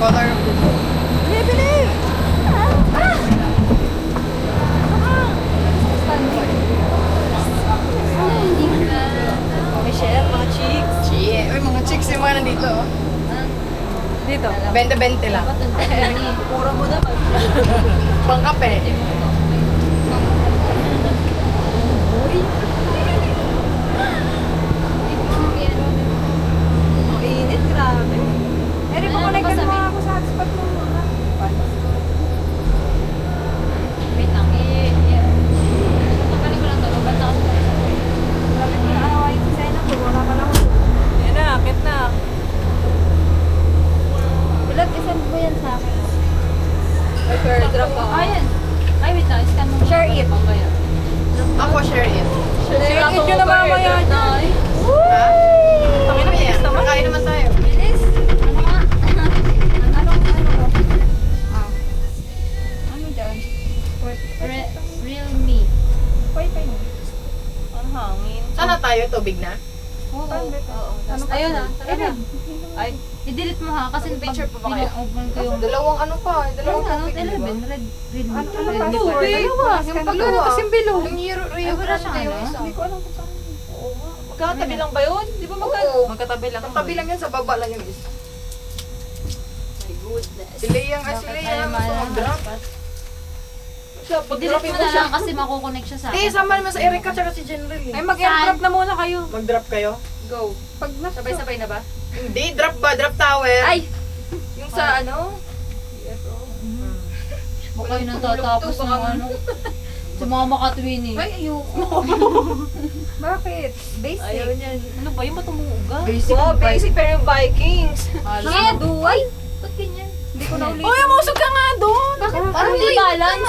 Color of the book. Bili! May share, mga chicks. Chie. Uy, mga chicks yung mga nandito. Oh. Dito. 20-20 lang. Pura mo naman. Pangkape. Ang init, grabe. Eri, pa-connected mo ako sa hotspot mo. Wait lang, Tanggalin ko lang to. Ba't ako sa Sabi ko na awayin si Sena ko. Wala pa lang. Yan na, akit na. Bilog, isend mo yan sa akin. Ay, girl, drop ako. Ayan. Ay, wait lang. Scan mo. Share it. Mamaya. Ako share it. Share it yun na mamaya dyan. Ha? Tangin na, bilis naman. Makain naman tayo. Bilis. Ano nga? Ano dyan? Real me. Wi-Fi mo. Ang hangin. Sana tayo, tubig na. Oo. Ano pa? Ayun na. Tara na. Ay, I-delete mo ha. Kasi Picture pa ba kayo? pina-open ko yung... Dalawang ano pa. Dalawang Ano? tubig, di ba? 11. Red. Real me. Ano pa? Red me. Tubig. Dalawa. Yung pagano kasing bilog. Yung Ay, wala siyang kayo ano? isa. Hindi ko alam kung saan. Oo nga. magkakatabi lang ba yun? Di ba Oo. magkatabi lang? Katabi lang yan, sa baba lang yung isa. My goodness. Si Leia nga, si Leia nga gusto mag-drop. Siya, pag I-delete mo na lang kasi makukonect siya sa Eh, akin. sama naman sa Erica tsaka si General. Ay, Eh. mag-airdrop na muna kayo. Mag-drop kayo? Go. Pag nasa... Sabay-sabay na ba? Hindi, drop ba? Drop tower. Ay! Yung sa ano? Baka yun ang tatapos ng ano. Sa mga makatwini. Ay, ayoko. Bakit? Basic. Ayaw niyan. Ano ba yung matumuuga? Basic Oh, yung basic pero yung Vikings. Shit! Ay! Ba't ganyan? Hindi ko na ulit. Uy, umusog ka nga doon! Bakit? Parang hindi balance.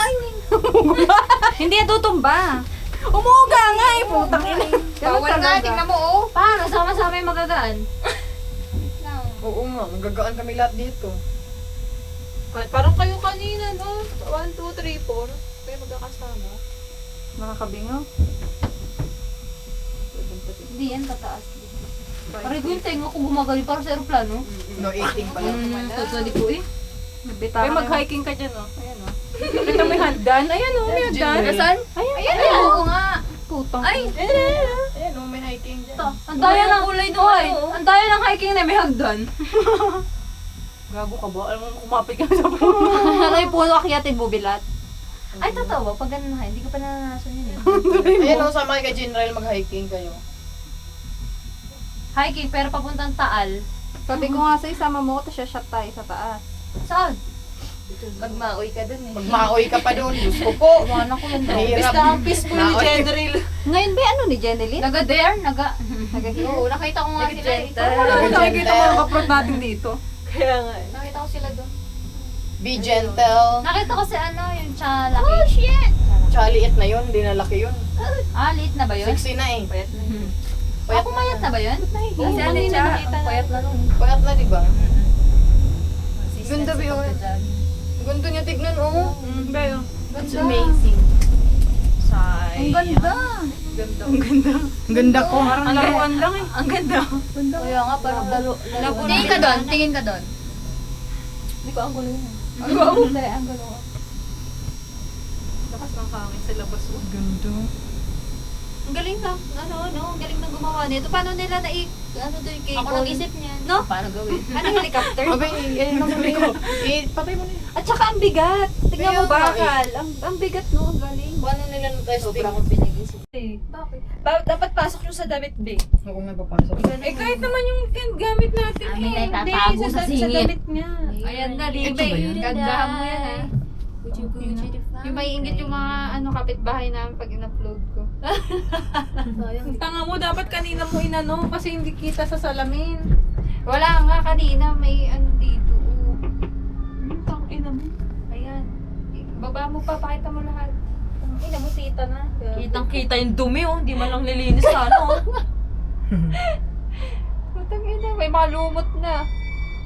Hindi yan tutumba. Umuuga nga eh, putang ina. Bawal nga, tingnan mo oh. Paano? Sama-sama yung magagaan. Oo nga, magagaan kami lahat dito. Parang kayo kanina, no? 1, 2, 3, 4. Kayo magkakasama. Nakakabingaw. Hindi yan, tataas. Parang yung tenga ko gumagali parang sa aeroplano. No eating pala. Totally ko eh. Nabita Kaya mag-hiking ka dyan, no? Ayan, no? Kita may hagdan. Ayan, no? May hagdan. General. Asan? Ayan, oo nga. Putang. Ay! Ayan, oh, may hiking dyan. Ito, ang daya ng kulay doon. Ang daya ng hiking na may hagdan. Gago ka ba? Alam mo, kumapit ka sa puno. Ano yung puno akyatin bubilat? Ay, totoo ba? Pag ganun na, hindi ko pa naranasan yun eh. Ayan, oh, sama kay General mag-hiking kayo. Hiking, pero papuntang Taal. Sabi ko nga sa isama mo ko, tapos shot tayo sa taas. Saan? Magmaoy ka dun eh. Magmaoy ka pa doon. Diyos ko po. Iwanan ko lang daw. Mahirap. Basta ang peaceful ni Naoy. General. Ngayon ba ano ni Jenelyn? Naga-there? Nag-here? Oo, nakita ko nga sila eh. Nakikita mo ang kaprot natin dito. Kaya nga eh. Nakita ko sila doon. Be gentle. Nakita ko si ano, yung chalaki. Oh, shit! Tsaka liit na yun, hindi na laki yun. Ah, liit na ba yun? 60 na eh. Payat na yun. Ako mayat na ba yun? Oo, Kasi ano kanina siya, nakita ang payat na nun. Payat na, di ba? Ganda ba yun? Ganda niya tignan, oh. Bayo. That's amazing. Say. Ang ganda! Ganda. Ang ganda. Ang ganda ko. Parang laruan lang eh. Ang ganda. Kaya nga, parang lalo. Tingin ka doon, tingin ka doon. Hindi ko ang gulo yun. Hindi, ang gulo. Lakas ng hangin sa labas. Oh. Ganda. Ang galing na, ang galing na gumawa nito. Paano nila ano doon yung cable? Ako nag-isip niyan. No? Paano gawin? Ano helicopter? Abay, ayun naman na yun. Eh, patay mo na yun. At saka ang bigat. Tingnan mo Kaya nga bakal. Ang bigat no, ang galing. Paano nila ng testing? Sobrang akong pinag-isip. Bakit? Dapat pasok yung sa damit, B. Ako nga papasok. Eh kahit naman yung gamit natin Amin eh. ay tatago sa Sa singit. damit niya. Ayan na, Ito ba yun? Gandahan mo yan eh. Yung maiingit yung mga kapitbahay namin pag in-upload ko. Ang tanga mo, dapat kanina mo inano kasi hindi kita sa salamin. Wala nga kanina, may ano dito. Tang ina mo. Ayan. Baba mo pa, pakita mo lahat. Ina mo, tita na. Kitang-kita yung dumi oh, hindi man lang nilinis sa ano. Putang ina, may mga lumot na.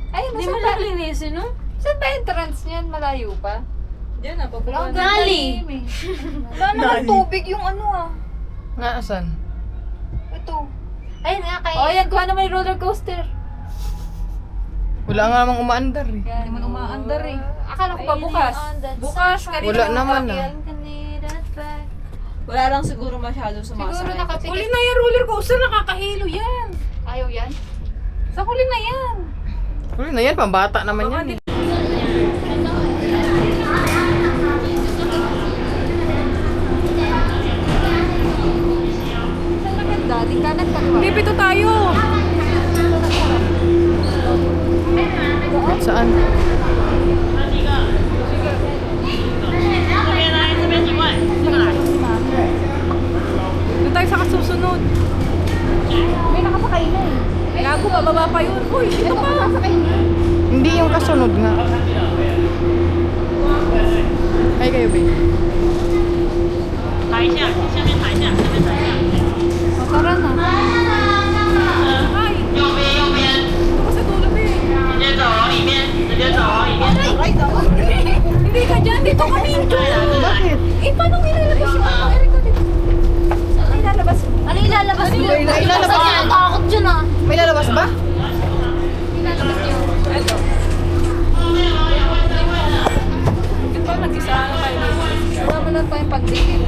Ay, Hindi nasa man lang linisin no? Saan ba entrance niyan? Malayo pa? Diyan na, papunta Ang na. Nali! Wala naman tubig yung ano ah. Nga, asan? Ito. Ayun nga, kay... Oh, yan, kuha naman yung roller coaster. Wala nga namang umaandar eh. Hindi mo umaandar eh. Akala ko pa bukas. Bukas, kanina. Wala naman ah. Wala lang siguro masyado Siguro sumasakay. nakapikit. Huli na yan, roller coaster, nakakahilo yan. Ayaw yan. Sa huli na yan. Wala na yan, pambata naman yan eh. Dati kanan kaliwa. Hindi, pito tayo. Saan? Doon tayo sa kasusunod. May nakasakay na eh. Gago, bababa pa yun. Uy, ito pa. Hindi yung kasunod nga. Ay kayo, babe. O, tara na. Ay, ito pa sa dulo, eh. Hindi ka dyan, dito kami. Bakit? Eh, paano nilalabas yung ano, Erika? Ano ilalabas mo? Ano ilalabas mo? May ilalabas Saan yan. yan? Takot dyan ah. May lalabas ba? Ilalabas niyo. Ito. Ito, nag-isa na tayo dito. Wala mo lang tayong pagdikit.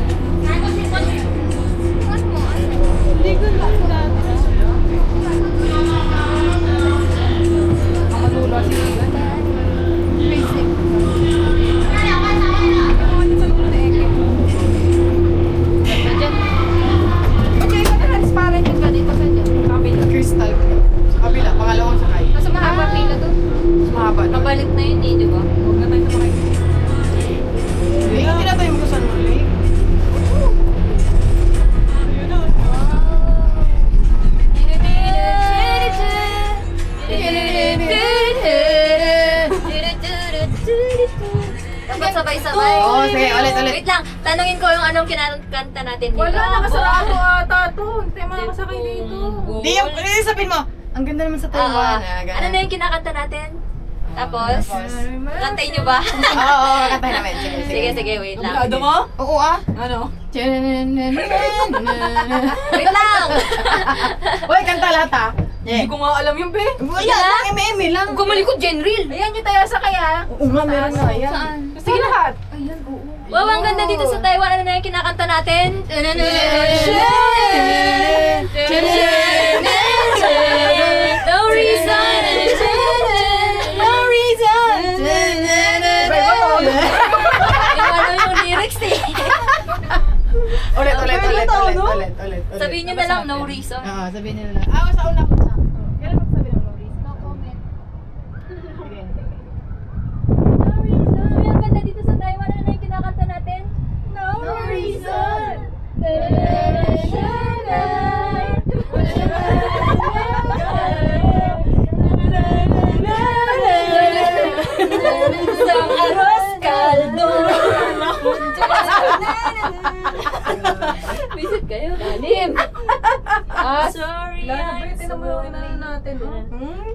Ang madulo si Basic. sa dulo na Eke. Diyan. Okay, kung transparent yung ganito sa dyan. Kabila. Crystal. Sa kabila, pangalawang sakay. Kasi mahaba pila doon. Mas mahaba na. Mabalik na yun eh, di ba? Huwag na tayo sa mga Hindi na tayo magkasan mo, Lake. Dapat sabay-sabay. Oo, sige, ulit. Wait lang, tanungin ko yung anong kinakanta natin dito. Wala, nakasarado ata to. Hindi tayo makakasakay dito. Di yung, sabihin mo, ang ganda naman sa Taiwan. Ano na yung kinakanta natin? Tapos, kantayin nyo ba? Oo, kantahin namin. Sige, sige, wait lang. Kabulado mo? Oo ah. Ano? Wait lang! Uy, kanta lahat ah. Hindi ko nga alam yung be. Wala lang, eme lang. Huwag gumalikod, Jenril! Ayan yung tayo sa kaya. Oo nga, meron na. Ayan. Saan? Sige lahat. Ayan, oo. Wow, ang ganda dito sa Taiwan. Ano na yung kinakanta natin? No reason. No reason. Yung ano yung lyrics eh. Ulit. Sabihin nyo na lang, no reason. Oo, sabihin nyo na lang. Ah, sa una ko na. Kailan mo sabihin ng no reason? No comment. Sige. Uy, ang ganda dito sa Taiwan. Ano na yung kinakanta natin? No reason. Isang arroz caldo. Visit kayo. Lalim. Sorry. Tingnan mo yung inano natin.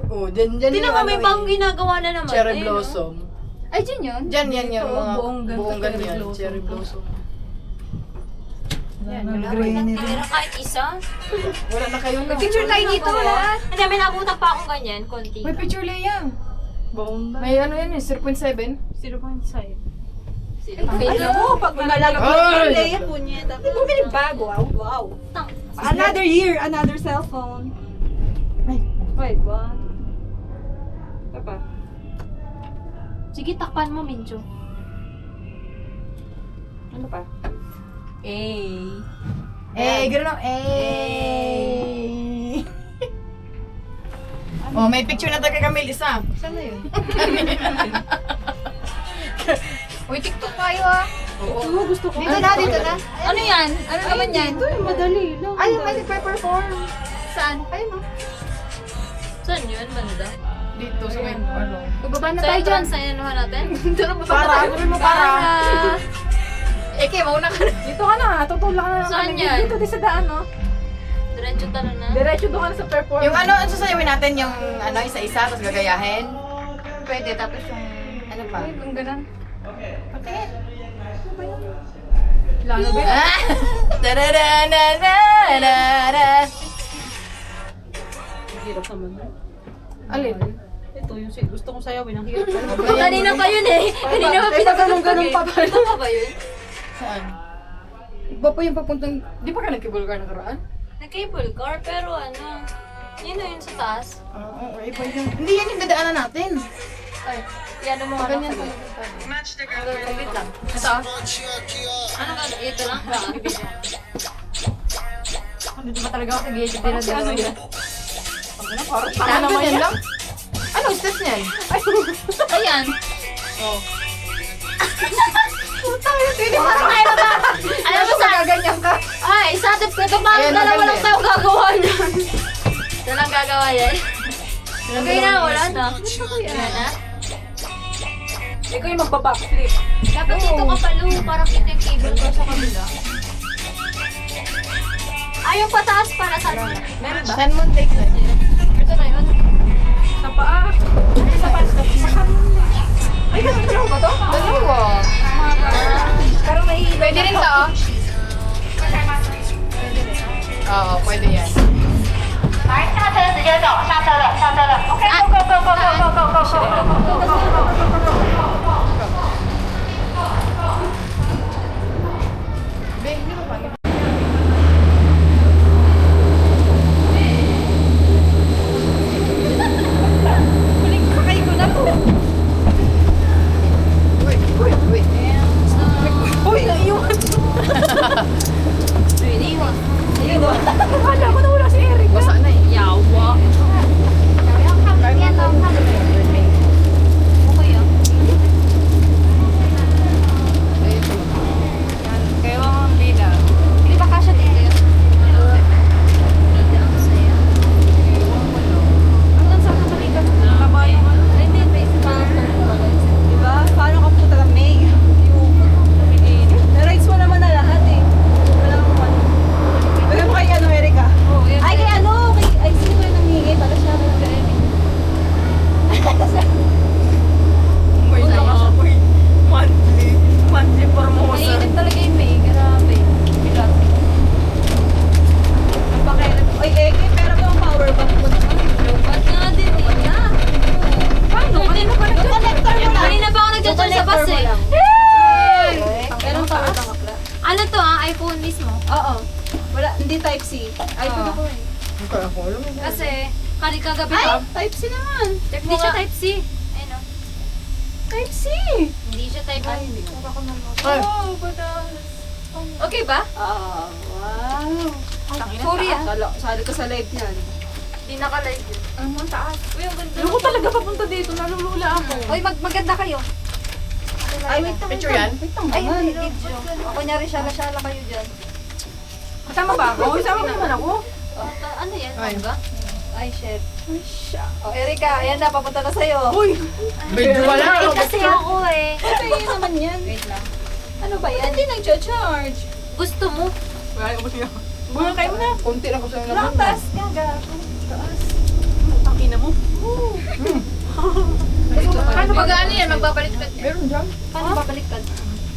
Oh, dyan Tingnan mo, may pang ginagawa na naman. Cherry Ayun, blossom. Ay, dyan yun? Dyan yan yung Ito, mga buong ganito, buong cherry ganyan. blossom. Cherry blossom. Yan, oh. Meron kahit isa. Wala na kayo na. Picture tayo dito lahat. Hindi, may nabutan pa akong ganyan, konti. May picture Leia. Bomba. May ano yan eh, 0.7. 0.5. Alam mo, pag nalalagay Ay! Leia, punyeta. Bumili bag, wow. Another year, another cellphone. Wait, what? Ito pa. Sige, takpan mo, Mincho. Ano pa? Gano'n ako. Oh, may picture na tayo kay Camille, isa. Saan na yun? Uy, TikTok tayo ah. Oo, gusto ko. Dito na. Ano yan? Ano naman yan? Ito yung madali lang. Ay, may nagpe-perform. Saan? Ayun no? Saan yun, banda? Dito sa may ano. Bababa na Sa tayo dyan. sa inuhan natin? Tara, bababa Para, na tayo. sabi mo para. Eke, mauna ka na. Dito ka na, tutulak ka na. Saan kami. yan? Dito, di sa daan, no? Diretso talo na. Diretso doon ka na sa performance. Yung ano, ang sasayawin natin, yung ano, isa-isa, tapos gagayahin. Pwede, tapos yung... Ano pa? Ay, kung ganun. Patingin. Lalo ba? Ah! Tarararararara. Hirap naman. Alin? Ito yung gusto kong sayawin. Ang hirap. Kanina pa yun eh. Kanina pa ganun pa ba? Ano pa ba yun? Saan? Iba pa yung papuntang... Di pa ka nag-cable car nakaraan? Nag-cable car, pero ano, yun na yun sa taas. Oo, iba yung... Hindi yan yung dadaanan natin. Ay, yan mo nga Ganyan lang. talaga. Wait lang. Ito. Ano ka? Ito lang. Hindi ba talaga ako nag-iisip din na Ano yan? Parang ganyan lang. Ano, steps niyan? Ayan. Oh. Alam mo sa... Gaganyan ka. Ay, sa atin ko ito pa. Ayan, Dalawa lang magaling. tayo gagawa niyan. Ito lang gagawa yan. Okay na, wala na. Wala na. Ikaw yung magbabackflip. Dapat dito ka palo para kita yung cable ko sa kabila. Ay, yung pataas para sa ano. Meron ba? Saan mo take na? Ito na yun. Sa paa. Sa paa. Ay, ganun lang ba to? Dalawa. Pero may Pwede rin to. Oo, pwede yan. Be, hindi mo pa. Wait, wait, wait. Uy, naiwan. Akala ko nawala si Eric. Basa na eh. yawa. Yan lang. Okay ah. Kayo ang bida. Hindi ba kasha dito yun? Hindi ang saya. Hanggang saan ka balikan? Kabayo ka. Hindi, may isa pa. Diba? Paano ka punta ng May? Na-rides mo naman na lahat eh. Wala kang ano. Wala mo kay ano, Erika? Ay, kay ano? Ay, sino ba yung nangingi? Para siya ako kay Erika. Monthly Formosa. Mainit talaga yung May. Grabe. Bigat. Ay, Eke, pero ba ang power bank mo naman? Ba't nga din eh? Paano? Kanina pa nag-connector mo lang. Kanina pa ako nag-chat sa bus eh. Pero ang power bank pala. Ano to ah? iPhone mismo. Oo. Wala, hindi Type-C. iPhone ako eh. Hindi ko alam. Kasi, kagabi Ay, pa. Type-C naman. Check mo siya Type-C. Ayun o. Type-C. Hindi siya Type-A. Ay, Okay ba? Ah, wow. Sorry ah. Sali ka sa live niyan. Hindi naka-live yun. Ang taas. Uy, ang ganda. Ano ko talaga papunta dito? Nalulula ako. Uy, maganda kayo. Ay, wait lang. picture yan? Wait lang Ay, naman. hindi video. Ako nyari syala-syala kayo dyan. Kasama ba ako? Kasama mo naman ako. Ano yan? Ay. Manga? Ay, shit. Oh, Erika, ayan na, papunta na sa'yo. Uy! Medyo wala. Ay, kasi ako eh. Ay, naman yan. Wait lang. Ano ba yan? Hindi nag-charge. Gusto mo? Wala ko siya. Bunga kayo na. Konti lang ko sa Lang, taas ka, gago. Taas. Ang ina mo. Paano pag ano yan? Magbabaliktad yan. Meron dyan. Paano babaliktad?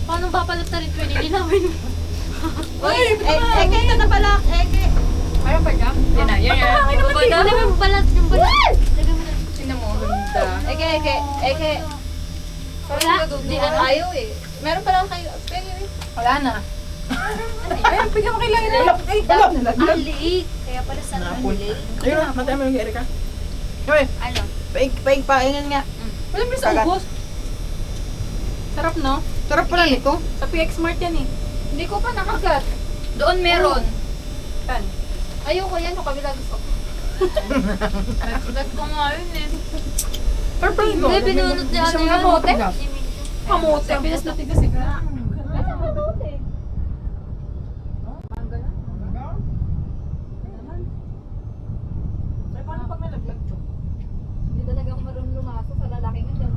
Paano babalot na rin pwede nilawin mo? Uy, Eke, ito na pala. Eke. Meron pa dyan? Yan na, yan yan. Dali mo yung balat, yung balat. Lagyan mo na. Tingnan mo, ganda. Eke. Wala, di ano. Ayaw eh. Meron pala kayo. Wala na. Ay, bigyan mo kailangan na. Ay, Ang liig. Kaya pala sa Napon. liig. Ayun na, matay mo yung Erika. Hoy, Ano? paingan nga. wala mo sa ubos. Sarap no? Sarap pala nito. Sa PX Mart yan eh. Hindi ko pa nakagat. Doon meron. Kan? Ayoko yan, yung kabila gusto ko. Nakagat ko nga yun eh. Purple ko. Hindi, binunod niya ano yun. kamote? Kamote. Pinas na tigas eh. Paano pag nalaglag, Chok? Hindi talaga ako marunong lumasa sa lalaki nga.